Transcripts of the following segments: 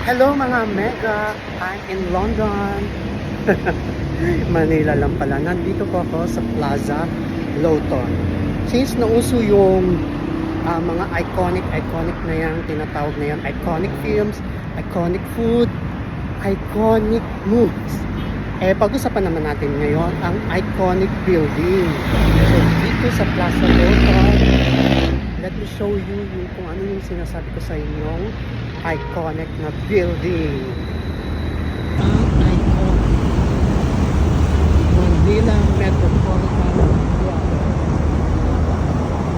Hello mga mega! I'm in London. Manila lang pala. Nandito po ako sa Plaza Lowton. Since nauso yung mga iconic na yan, tinatawag na yan, iconic films, iconic food, iconic moves. Pag-usapan naman natin ngayon ang iconic building. So, dito sa Plaza Lowton, let me show you kung ano yung sinasabi ko sa inyong iconic na building. Ang iconic Manila Metropolitan Theater.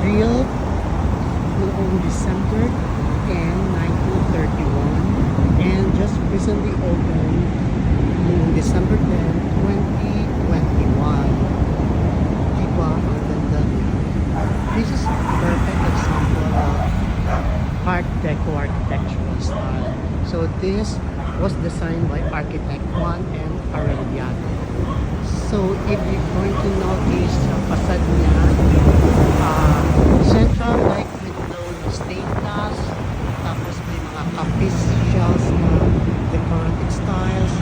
Built noong December 10, 1931 and just recently opened noong December 10, 2021. Diba? Ang ganda niya. This is a perfect example of Art Deco architectural style. So this was designed by architect Juan M. Arellano. So if you're going to notice sa facade niya, central like window na stained glass, tapos may mga capiz shells na decorative styles,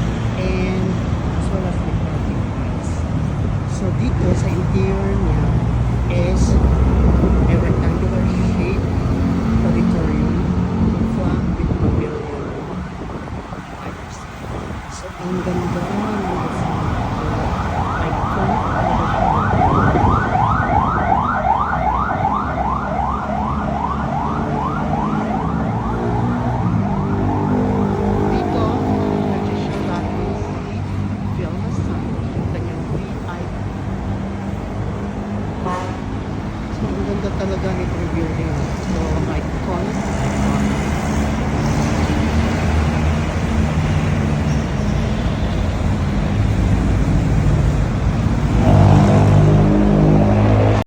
and as well as decorative tiles. So dito sa interior